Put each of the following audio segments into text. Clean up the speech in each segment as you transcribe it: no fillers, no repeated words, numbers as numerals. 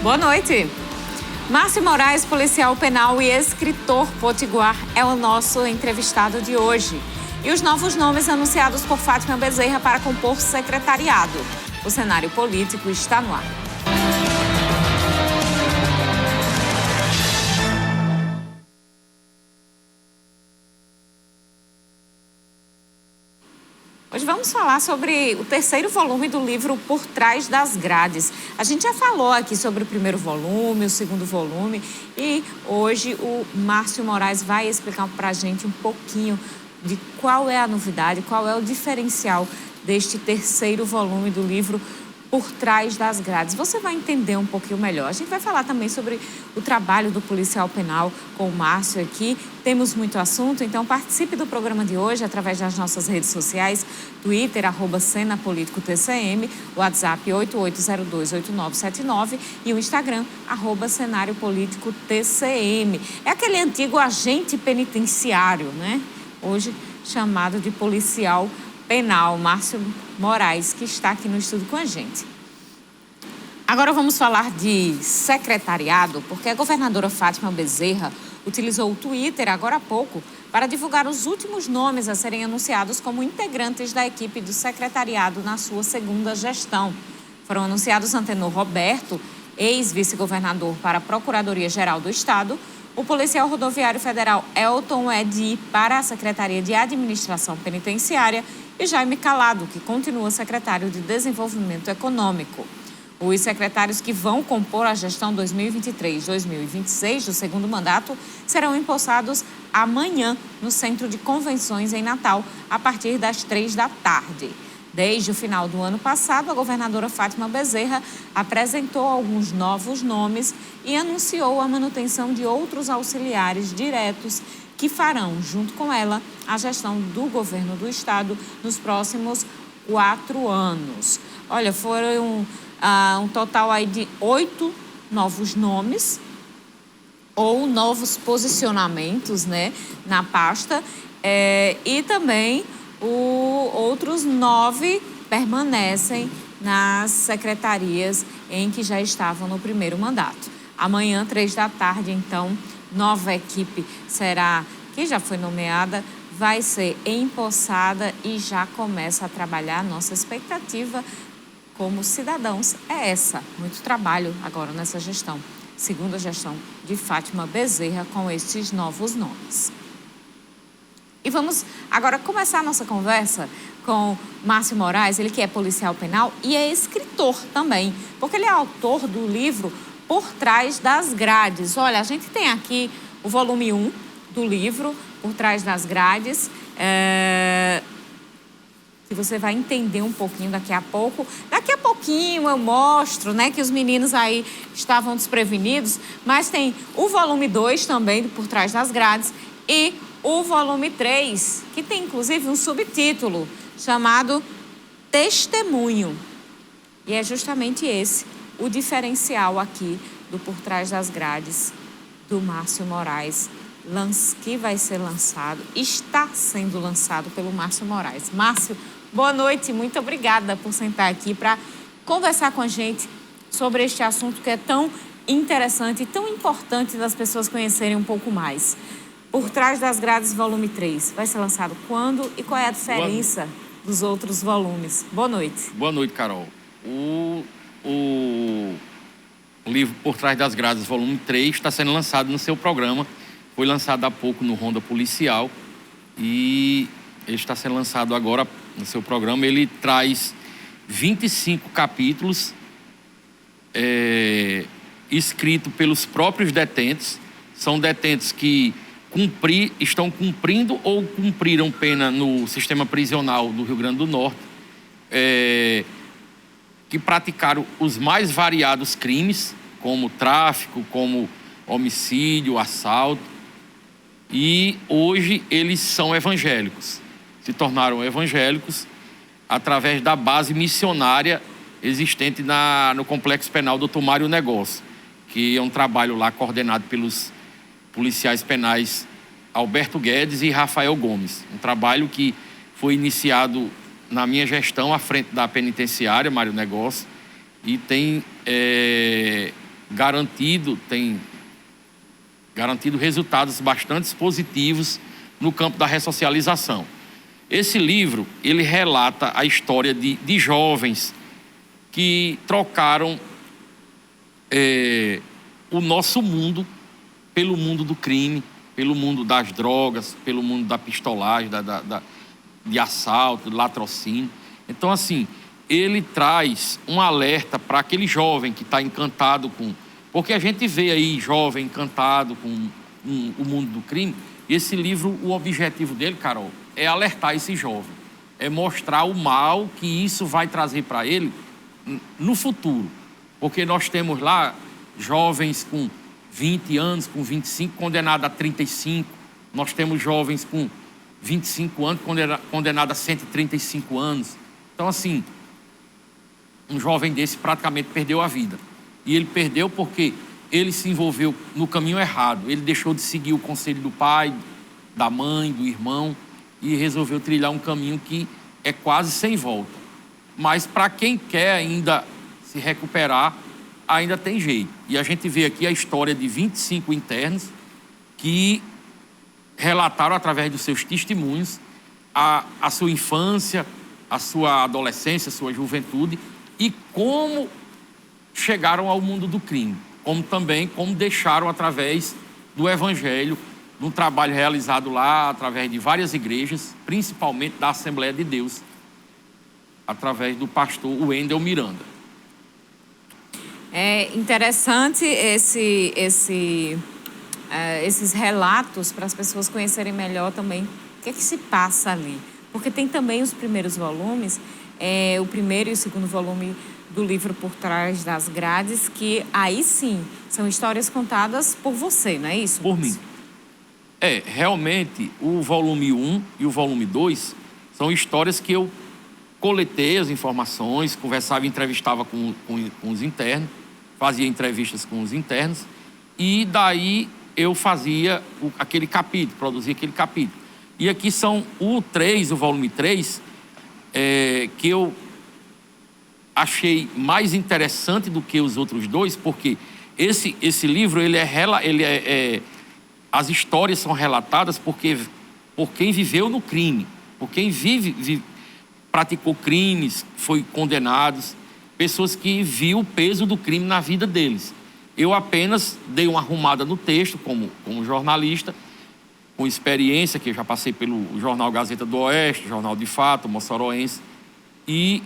Boa noite. Márcio Moraes, policial penal e escritor potiguar, é o nosso entrevistado de hoje. E os novos nomes anunciados por Fátima Bezerra para compor secretariado. O cenário político está no ar. Hoje vamos falar sobre o terceiro volume do livro Por Trás das Grades. A gente já falou aqui sobre o primeiro volume, o segundo volume, e hoje o Márcio Moraes vai explicar para a gente um pouquinho de qual é a novidade, qual é o diferencial deste terceiro volume do livro Por Trás das Grades. Você vai entender um pouquinho melhor. A gente vai falar também sobre o trabalho do policial penal com o Márcio aqui. Temos muito assunto, então participe do programa de hoje através das nossas redes sociais, Twitter, @CenaPolíticoTCM, WhatsApp 88028979 e o Instagram, @CenárioPolíticoTCM. É aquele antigo agente penitenciário, né? Hoje chamado de policial penal, Márcio Moraes, que está aqui no estúdio com a gente. Agora vamos falar de secretariado, porque a governadora Fátima Bezerra utilizou o Twitter agora há pouco para divulgar os últimos nomes a serem anunciados como integrantes da equipe do secretariado na sua segunda gestão. Foram anunciados Antenor Roberto, ex-vice-governador para a Procuradoria-Geral do Estado, o policial rodoviário federal Elton Edi para a Secretaria de Administração Penitenciária e Jaime Calado, que continua secretário de Desenvolvimento Econômico. Os secretários que vão compor a gestão 2023-2026 do segundo mandato serão empossados amanhã no Centro de Convenções em Natal, a partir das 15h. Desde o final do ano passado, a governadora Fátima Bezerra apresentou alguns novos nomes e anunciou a manutenção de outros auxiliares diretos que farão, junto com ela, a gestão do governo do estado nos próximos 4 anos. Olha, foram um total aí de 8 novos nomes ou novos posicionamentos, né, na pasta, e também outros 9 permanecem nas secretarias em que já estavam no primeiro mandato. Amanhã, 15h, então, nova equipe que já foi nomeada, vai ser empossada e já começa a trabalhar. Nossa expectativa como cidadãos é essa. Muito trabalho agora nessa gestão, segunda gestão de Fátima Bezerra, com esses novos nomes. E vamos agora começar a nossa conversa com Márcio Moraes, ele que é policial penal e é escritor também, porque ele é autor do livro Por Trás das Grades. Olha, a gente tem aqui o volume 1 do livro Por Trás das Grades, que você vai entender um pouquinho daqui a pouco. Daqui a pouquinho eu mostro, né, que os meninos aí estavam desprevenidos, mas tem o volume 2 também, do Por Trás das Grades, e o volume 3, que tem inclusive um subtítulo chamado Testemunho. E é justamente esse o diferencial aqui do Por Trás das Grades, do Márcio Moraes, que vai ser lançado, está sendo lançado pelo Márcio Moraes. Márcio, boa noite, muito obrigada por sentar aqui para conversar com a gente sobre este assunto que é tão interessante e tão importante das pessoas conhecerem um pouco mais. Por Trás das Grades, volume 3, vai ser lançado quando e qual é a diferença dos outros volumes? Boa noite. Boa noite, Carol. O livro Por Trás das Grades, volume 3, está sendo lançado no seu programa. Foi lançado há pouco no Ronda Policial e ele está sendo lançado agora no seu programa. Ele traz 25 capítulos escritos pelos próprios detentos. São detentos que estão cumprindo ou cumpriram pena no sistema prisional do Rio Grande do Norte, que praticaram os mais variados crimes, como tráfico, como homicídio, assalto, e hoje eles são evangélicos. Se tornaram evangélicos através da base missionária existente no Complexo Penal Dr. Mário Negócio, que é um trabalho lá coordenado policiais penais Alberto Guedes e Rafael Gomes. Um trabalho que foi iniciado na minha gestão à frente da penitenciária, Mário Negócio, e tem garantido resultados bastante positivos no campo da ressocialização. Esse livro, ele relata a história de jovens que trocaram o nosso mundo pelo mundo do crime, pelo mundo das drogas, pelo mundo da pistolagem, de assalto, de latrocínio. Então, assim, ele traz um alerta para aquele jovem que está encantado com... Porque a gente vê aí jovem encantado com o mundo do crime. E esse livro, o objetivo dele, Carol, é alertar esse jovem. É mostrar o mal que isso vai trazer para ele no futuro. Porque nós temos lá jovens com 20 anos, com 25, condenados a 35. Nós temos jovens com 25 anos, condenados a 135 anos. Então, assim, um jovem desse praticamente perdeu a vida. E ele perdeu porque ele se envolveu no caminho errado. Ele deixou de seguir o conselho do pai, da mãe, do irmão, e resolveu trilhar um caminho que é quase sem volta. Mas para quem quer ainda se recuperar, ainda tem jeito. E a gente vê aqui a história de 25 internos que relataram através dos seus testemunhos a sua infância, a sua adolescência, a sua juventude e como chegaram ao mundo do crime, como também como deixaram através do Evangelho, num trabalho realizado lá através de várias igrejas, principalmente da Assembleia de Deus, através do pastor Wendel Miranda. É interessante esses relatos para as pessoas conhecerem melhor também o que é que se passa ali. Porque tem também os primeiros volumes, o primeiro e o segundo volume do livro Por Trás das Grades, que aí sim são histórias contadas por você, não é isso? Por mim. Realmente, o volume 1 e o volume 2 são histórias que eu coletei as informações, conversava e entrevistava com os internos, fazia entrevistas com os internos, e daí eu fazia aquele capítulo, produzia aquele capítulo. E aqui são o volume 3, que eu achei mais interessante do que os outros dois, porque esse livro, as histórias são relatadas por quem viveu no crime, por quem praticou crimes, foi condenados, pessoas que viu o peso do crime na vida deles. Eu apenas dei uma arrumada no texto, como jornalista, com experiência, que eu já passei pelo jornal Gazeta do Oeste, Jornal de Fato, Moçoroense, e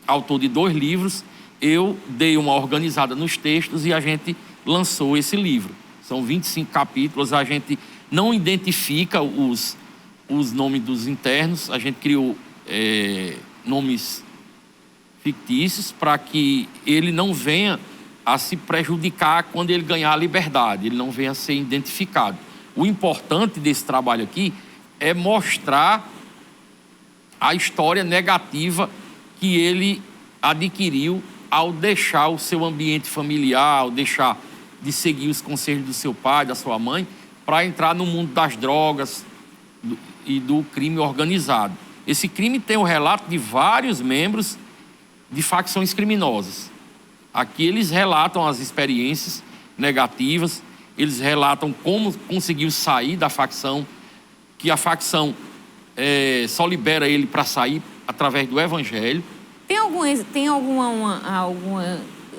autor de 2 livros, eu dei uma organizada nos textos e a gente lançou esse livro. São 25 capítulos, a gente não identifica os nomes dos internos, a gente criou nomes fictícios para que ele não venha a se prejudicar quando ele ganhar a liberdade, ele não venha a ser identificado. O importante desse trabalho aqui é mostrar a história negativa que ele adquiriu ao deixar o seu ambiente familiar, ao deixar de seguir os conselhos do seu pai, da sua mãe, para entrar no mundo das drogas e do crime organizado. Esse crime tem o relato de vários membros de facções criminosas. Aqui eles relatam as experiências negativas, eles relatam como conseguiu sair da facção, que a facção só libera ele para sair através do Evangelho. Tem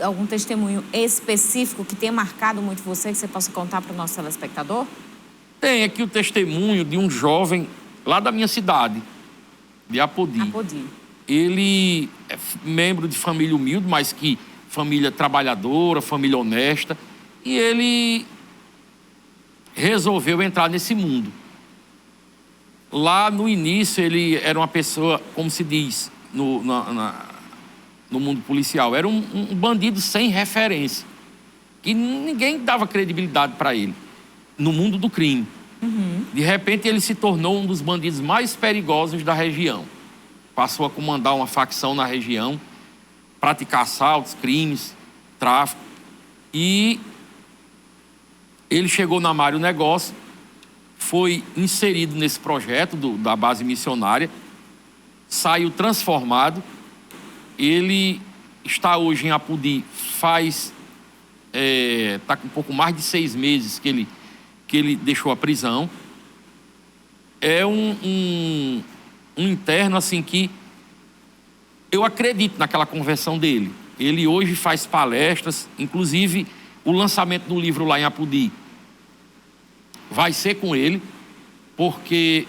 algum testemunho específico que tenha marcado muito você, que você possa contar para o nosso telespectador? Tem aqui o testemunho de um jovem lá da minha cidade, de Apodi. Ele é membro de família humilde, mas que família trabalhadora, família honesta, e ele resolveu entrar nesse mundo. Lá no início ele era uma pessoa, como se diz no mundo policial, era um bandido sem referência, que ninguém dava credibilidade para ele, no mundo do crime. Uhum. De repente ele se tornou um dos bandidos mais perigosos da região. Passou a comandar uma facção na região, praticar assaltos, crimes, tráfico. E Ele chegou na Mário Negócio, foi inserido nesse projeto da base missionária, saiu transformado. Ele está hoje em Apodi, está com um pouco mais de 6 meses que ele deixou a prisão. É um interno assim que eu acredito naquela conversão dele. Ele hoje faz palestras, inclusive o lançamento do livro lá em Apodi vai ser com ele, porque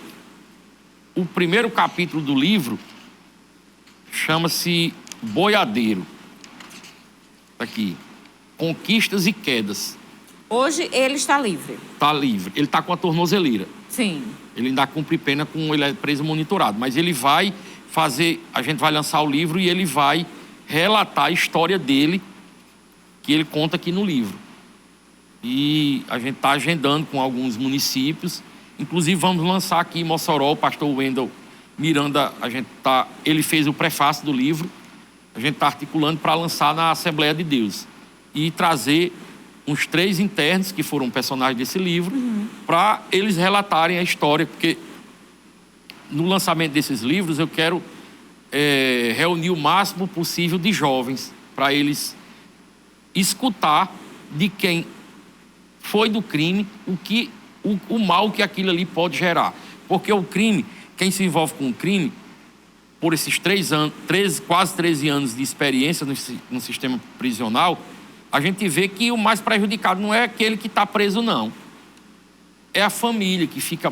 o primeiro capítulo do livro chama-se Boiadeiro. Tá aqui. Conquistas e quedas. Hoje ele está livre. Está livre. Ele está com a tornozeleira. Sim. Ele ainda cumpre pena ele é preso monitorado. Mas ele vai fazer, a gente vai lançar o livro e ele vai relatar a história dele, que ele conta aqui no livro. E a gente está agendando com alguns municípios. Inclusive vamos lançar aqui em Mossoró, o pastor Wendel Miranda, ele fez o prefácio do livro. A gente está articulando para lançar na Assembleia de Deus. E trazer uns 3 internos que foram personagens desse livro, para eles relatarem a história, porque no lançamento desses livros eu quero reunir o máximo possível de jovens, para eles escutar de quem foi do crime, o mal que aquilo ali pode gerar. Porque o crime, quem se envolve com o crime, por esses 3 anos, quase 13 anos de experiência no sistema prisional, a gente vê que o mais prejudicado não é aquele que está preso, não. É a família que fica...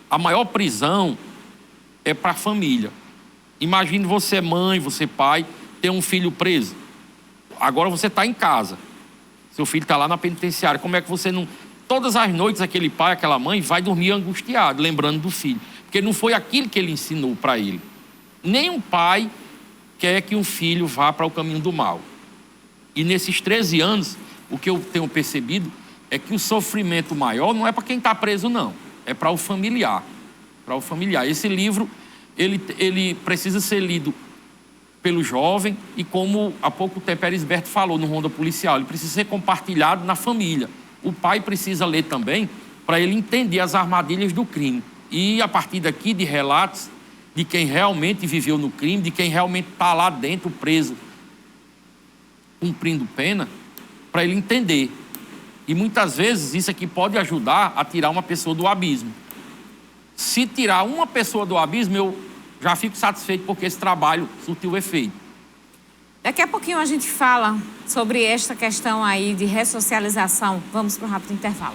A maior prisão é para a família. Imagine você mãe, você pai, ter um filho preso. Agora você está em casa. Seu filho está lá na penitenciária. Como é que você não... Todas as noites aquele pai, aquela mãe vai dormir angustiado, lembrando do filho. Porque não foi aquilo que ele ensinou para ele. Nenhum pai quer que um filho vá para o caminho do mal. E nesses 13 anos, o que eu tenho percebido é que o sofrimento maior não é para quem está preso, não. É para o familiar. Para o familiar. Esse livro, ele precisa ser lido pelo jovem e, como há pouco tempo Erisberto falou no Ronda Policial, ele precisa ser compartilhado na família. O pai precisa ler também para ele entender as armadilhas do crime. E a partir daqui de relatos de quem realmente viveu no crime, de quem realmente está lá dentro preso, cumprindo pena, para ele entender. E muitas vezes isso aqui pode ajudar a tirar uma pessoa do abismo. Se tirar uma pessoa do abismo, eu já fico satisfeito, porque esse trabalho surtiu efeito. Daqui a pouquinho a gente fala sobre esta questão aí de ressocialização. Vamos para um rápido intervalo.